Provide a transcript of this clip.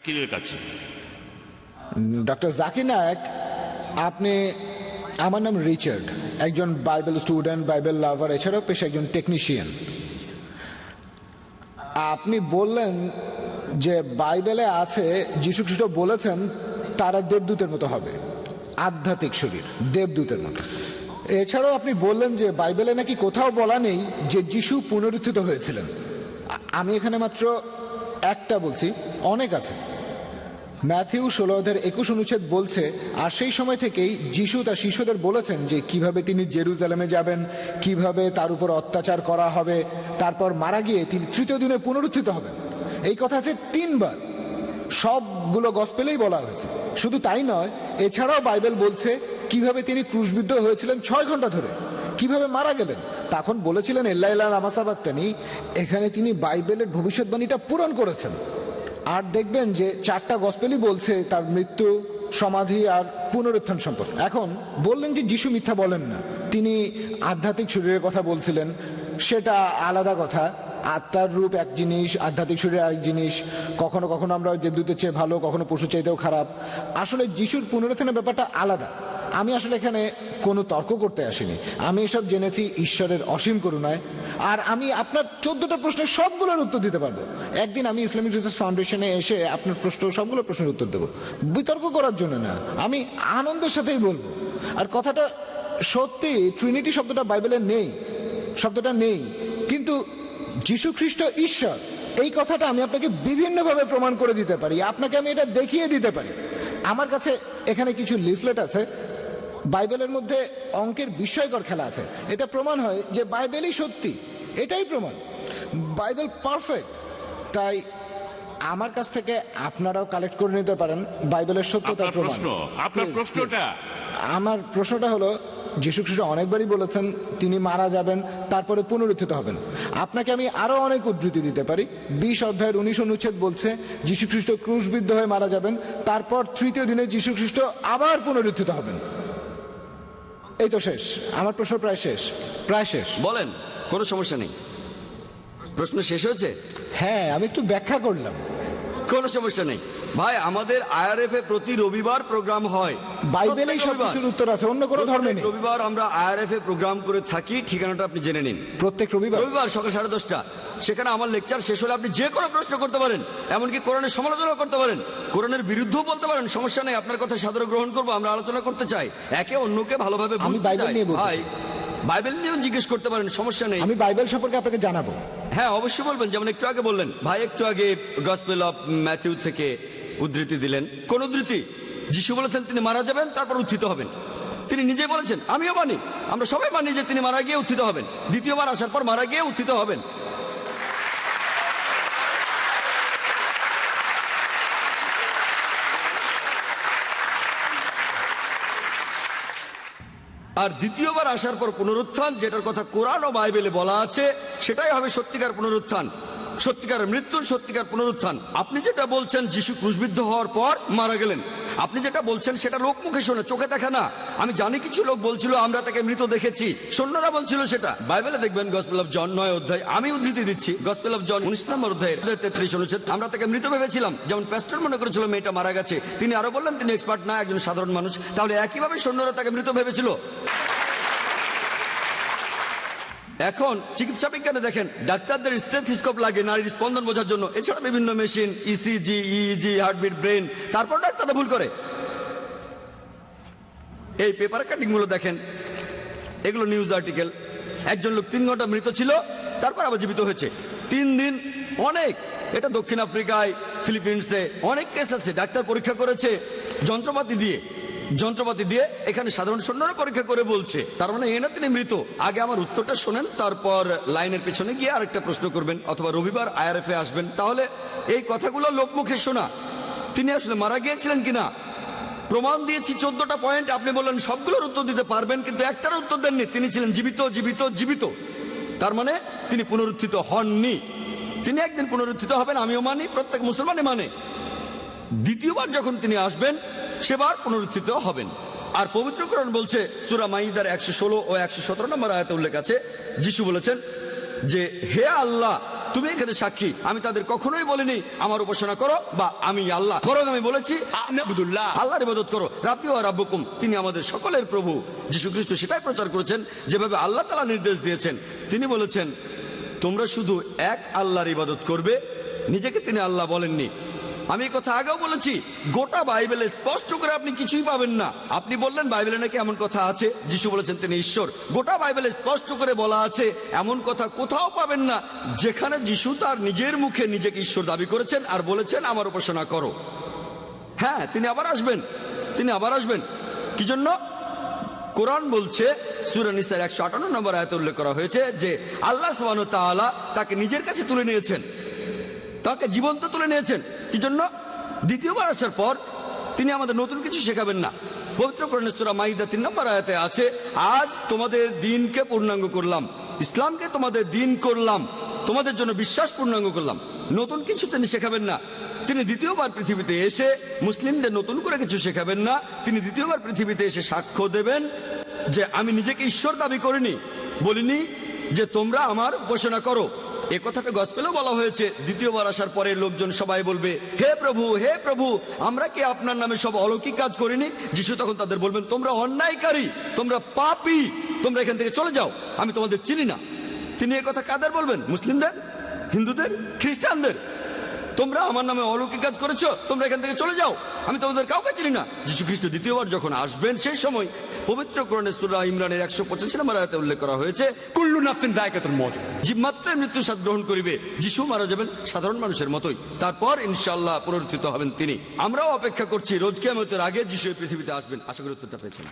কাছে ডক্টর জাকির নায়েক, আপনি, আমার নাম রিচার্ড, একজন বাইবেল স্টুডেন্ট, বাইবেল লাভার, এছাড়াও পেশা একজন টেকনিশিয়ান। আপনি বললেন যে বাইবেলে আছে যীশু খ্রিস্ট বলেছেন তারা দেবদূতের মতো হবে, আধ্যাত্মিক শরীর দেবদূতের মতো। এছাড়াও আপনি বললেন যে বাইবেলে নাকি কোথাও বলা নেই যে যীশু পুনরুত্থিত হয়েছিলেন। আমি এখানে মাত্র একটা বলছি, অনেক আছে। ম্যাথিউ 16:21 বলছে, আর সেই সময় থেকেই যিশু তার শিষ্যদের বলেছেন যে কিভাবে তিনি জেরুজালেমে যাবেন, কিভাবে তার উপর অত্যাচার করা হবে, তারপর মারা গিয়ে তিনি তৃতীয় দিনে পুনরুত্থিত হবেন। এই কথা আছে 3 বার, সবগুলো গসপেলেই বলা হয়েছে। শুধু তাই নয়, এছাড়াও বাইবেল বলছে কিভাবে তিনি ক্রুশবিদ্ধ হয়েছিলেন 6 ঘন্টা ধরে, কিভাবে মারা গেলেন। তখন বলেছিলেন এল্লাহ আমাসাবাক্তানি। এখানে তিনি বাইবেলের ভবিষ্যৎবাণীটা পূরণ করেছেন। আর দেখবেন যে 4টা গসপেলই বলছে তার মৃত্যু, সমাধি আর পুনরুত্থান সম্পর্কে। এখন বললেন যে যিশু মিথ্যা বলেন না, তিনি আধ্যাত্মিক শরীরের কথা বলছিলেন, সেটা আলাদা কথা। আত্মার রূপ এক জিনিস, আধ্যাত্মিক শরীর আরেক জিনিস। কখনো কখনো আমরা দেবদূতের চেয়ে ভালো, কখনো পশু চাইতেও খারাপ। আসলে যিশুর পুনরুত্থানের ব্যাপারটা আলাদা। আমি আসলে এখানে কোনো তর্ক করতে আসিনি, আমি এসব জেনেছি ঈশ্বরের অসীম করুণায়। আর আমি আপনার 14টা প্রশ্নের সবগুলোর উত্তর দিতে পারবো। একদিন আমি ইসলামিক রিসার্চ ফাউন্ডেশনে এসে আপনার সবগুলো প্রশ্নের উত্তর দেবো, বিতর্ক করার জন্য না, আমি আনন্দের সাথেই বলবো। আর কথাটা সত্যি, ট্রিনিটি শব্দটা বাইবেলে নেই, শব্দটা নেই, কিন্তু যীশু খ্রিস্ট ঈশ্বর, এই কথাটা আমি আপনাকে বিভিন্নভাবে প্রমাণ করে দিতে পারি। আপনাকে আমি এটা দেখিয়ে দিতে পারি। আমার কাছে এখানে কিছু লিফলেট আছে, বাইবেলের মধ্যে অঙ্কের বিস্ময়কর খেলা আছে। এটা প্রমাণ হয় যে বাইবেলই সত্যি, এটাই প্রমাণ, বাইবেল পারফেক্ট। তাই আমার কাছ থেকে আপনারাও কালেক্ট করে নিতে পারেন বাইবেলের সত্যতার প্রমাণ। আপনার প্রশ্নটা, আমার প্রশ্নটা হলো, যীশু খ্রিস্ট অনেকবারই বলেছেন তিনি মারা যাবেন, তারপরে পুনরুত্থিত হবেন। আপনাকে আমি আরো অনেক উদ্ধৃতি দিতে পারি। 20 অধ্যায়ের 19 অনুচ্ছেদ বলছে যীশু খ্রিস্ট ক্রুশবিদ্ধ হয়ে মারা যাবেন, তারপর তৃতীয় দিনে যীশু খ্রিস্ট আবার পুনরুত্থিত হবেন। এই তো শেষ, আমার প্রশ্ন প্রায় শেষ, প্রায় শেষ। বলেন, কোনো সমস্যা নেই। প্রশ্ন শেষ হয়েছে? হ্যাঁ, আমি একটু ব্যাখ্যা করলাম। কোনো সমস্যা নেই ভাই, আমাদের আইআরএফ এ প্রতি রবিবার প্রোগ্রাম হয়। বাইবেলেই সব কিছুর উত্তর আছে, অন্য কোনো ধর্মে নেই। রবিবার আমরা আইআরএফ এ প্রোগ্রাম করে থাকি, ঠিকানাটা আপনি জেনে নিন। প্রত্যেক রবিবার সকাল 10:30। সেখানে আমার লেকচার শেষ হলে আপনি যে কোনো প্রশ্ন করতে পারেন, এমনকি কোরআনের সমালোচনা করতে পারেন, কোরআনের বিরুদ্ধেও বলতে পারেন, সমস্যা নেই। আপনার কথা সাদরে গ্রহণ করবো, আমরা আলোচনা করতে চাই, একে অন্যকে ভালোভাবে বুঝতে চাই। ভাই, বাইবেল নিয়েও জিজ্ঞেস করতে পারেন, সমস্যা নেই। আমি বাইবেল সম্পর্কে আপনাকে জানাবো। হ্যাঁ, অবশ্যই বলবেন। যেমন একটু আগে বললেন ভাই, একটু আগে গসপেল অফ ম্যাথিউ থেকে উদ্ধৃতি দিলেন। কোন উদ্ধৃতি? যিশু বলেছেন তিনি মারা যাবেন, তারপর উত্থিত হবেন। তিনি নিজেই বলেছেন, আমিও মানি, আমরা সবাই মানি যে তিনি মারা গিয়ে উত্থিত হবেন, দ্বিতীয়বার আসার পর মারা গিয়ে উত্থিত হবেন। আর দ্বিতীয়বার আসার পর পুনরুত্থান, যেটার কথা কোরআন ও বাইবেলে বলা আছে, সেটাই হবে সত্যিকার পুনরুত্থান, সত্যিকার মৃত্যু, সত্যিকার পুনরুত্থান। আপনি যেটা বলছেন যিশু ক্রুশবিদ্ধ হওয়ার পর মারা গেলেন, আপনি যেটা বলছেন সেটা লোক মুখে শোনে, চোখে দেখা না। আমি জানি কিছু লোক বলছিল আমরা তাকে মৃত দেখেছি, সৈন্যরা বলছিল সেটা। বাইবেলে দেখবেন গসপেল অফ জন 9 অধ্যায়, আমি উদ্ধৃতি দিচ্ছি, গসপেল অফ জন 19 নম্বর অধ্যায় 33 অনুচ্ছেদ, আমরা তাকে মৃত ভেবেছিলাম। যেমন প্যাস্টর মনে করেছিল মেয়েটা মারা গেছে, তিনি আরো বললেন তিনি এক্সপার্ট না, একজন সাধারণ মানুষ। তাহলে একইভাবে সৈন্যরা তাকে মৃত ভেবেছিল। এখন চিকিৎসা বিজ্ঞানে দেখেন, ডাক্তারদের স্টেথোস্কোপ লাগে নারীর স্পন্দন বোঝার জন্য, এছাড়া বিভিন্ন machine, ECG, EEG, heartbeat, brain, তারপর ডাক্তাররা ভুল করে। এই পেপার কাটিং গুলো দেখেন, এগুলো নিউজ আর্টিকেল। একজন লোক 3 ঘন্টা মৃত ছিল, তারপর আবার জীবিত হয়েছে 3 দিন। অনেক, এটা দক্ষিণ আফ্রিকায়, ফিলিপিন্সে অনেক কেস আছে। ডাক্তার পরীক্ষা করেছে যন্ত্রপাতি দিয়ে, এখানে সাধারণ সৈন্যরা পরীক্ষা করে বলছে, তার মানে এ না তিনি মৃত। আগে আমার উত্তরটা শোনেন, তারপর লাইনের পেছনে গিয়ে আরেকটা প্রশ্ন করবেন, অথবা রবিবার আইআরএফ এ আসবেন। তাহলে এই কথাগুলো লোকমুখে শোনা, তিনি আসলে মারা গিয়েছিলেন কিনা প্রমাণ দিয়েছি। 14টা পয়েন্ট, আপনি বললেন সবগুলোর উত্তর দিতে পারবেন, কিন্তু একটার উত্তর দেননি। তিনি ছিলেন জীবিত, জীবিত, জীবিত। তার মানে তিনি পুনরুত্থিত হননি। তিনি একদিন পুনরুত্থিত হবেন, আমিও মানি, প্রত্যেক মুসলমানই মানে। দ্বিতীয়বার যখন তিনি আসবেন, সেবার পুনরুত্থিত হবেন। আর পবিত্র কোরআন বলছে, সূরা মাইদার 116 ও 117 নম্বর আয়াতে উল্লেখ আছে, যিশু বলেছেন যে হে আল্লাহ, তুমি এখানে সাক্ষী, আমি তাদের কখনোই বলিনি আমার উপাসনা করো বা আমি আল্লাহ, বরং আমি বলেছি আবদুল্লাহ আল্লাহর ইবাদত করো, রাব্বি ওয়া রাব্বুকুম, তিনি আমাদের সকলের প্রভু। যীশু খ্রিস্ট সেটাই প্রচার করেছেন যেভাবে আল্লাহ তাআলা নির্দেশ দিয়েছেন। তিনি বলেছেন তোমরা শুধু এক আল্লাহর ইবাদত করবে, নিজেকে তিনি আল্লাহ বলেননি। আমি এই কথা আগেও বলেছি, গোটা বাইবেলে স্পষ্ট করে আপনি কিছুই পাবেন না। আপনি বললেন বাইবেলে নাকি এমন কথা আছে, যিশু বলেছেন তিনি ঈশ্বর। গোটা বাইবেলে স্পষ্ট করে বলা আছে, এমন কথা কোথাও পাবেন না যেখানে যিশু তার নিজের মুখে নিজেকে ঈশ্বর দাবি করেছেন আর বলেছেন আমার উপাসনা করো। হ্যাঁ, তিনি আবার আসবেন, তিনি আবার আসবেন। কি জন্য? কোরআন বলছে সূরা নিসার 158 নম্বর আয়াতে উল্লেখ করা হয়েছে যে আল্লাহ সুবহানাহু ওয়া তাআলা তাকে নিজের কাছে তুলে নিয়েছেন, তাকে জীবন্ত তুলে নিয়েছেন। কি জন্য? দ্বিতীয়বার আসার পর তিনি আমাদের নতুন কিছু শেখাবেন না। পবিত্র কোরআনের সূরা মাইদা 3 নম্বর আয়াতে আছে, আজ তোমাদের দিনকে পূর্ণাঙ্গ করলাম, ইসলামকে তোমাদের দিন করলাম, তোমাদের জন্য বিশ্বাস পূর্ণাঙ্গ করলাম। নতুন কিছু তিনি শেখাবেন না। তিনি দ্বিতীয়বার পৃথিবীতে এসে মুসলিমদের নতুন করে কিছু শেখাবেন না। তিনি দ্বিতীয়বার পৃথিবীতে এসে সাক্ষ্য দেবেন যে আমি নিজেকে ঈশ্বর দাবি করিনি, বলিনি যে তোমরা আমার উপাসনা করো। এ কথাটা গসপেলেও বলা হয়েছে, দ্বিতীয়বার আসার পরে লোকজন সবাই বলবে হে প্রভু, হে প্রভু, আমরা কি আপনার নামে সব অলৌকিক কাজ করিনি? যিশু তখন তাদের বলবেন তোমরা অন্যায়কারী, তোমরা পাপী, তোমরা এখান থেকে চলে যাও, আমি তোমাদের চিনি না। তিনি এ কথা কাদের বলবেন? মুসলিমদের, হিন্দুদের, খ্রিস্টানদের। তোমরা আমার নামে অলৌকিক কাজ করেছো, তোমরা এখান থেকে চলে যাও, আমি তোমাদের কাউকে চিনি না। যীশু খ্রিস্ট দ্বিতীয়বার যখন আসবেন সেই সময় পবিত্র কোরআনের সূরা ইমরানের 185 নম্বর আয়াতে উল্লেখ করা হয়েছে কুল্লু নাফসিন যায়কাতুল মউত, জীবমাত্রায় মৃত্যু স্বাদ গ্রহণ করিবে। যিশু মারা যাবেন সাধারণ মানুষের মতোই, তারপর ইনশাআল্লাহ পুনরুত্থিত হবেন তিনি। আমরাও অপেক্ষা করছি রোজ কিয়ামতের আগে যিশু এই পৃথিবীতে আসবেন। আশা করি উত্তরটা পেয়েছেন।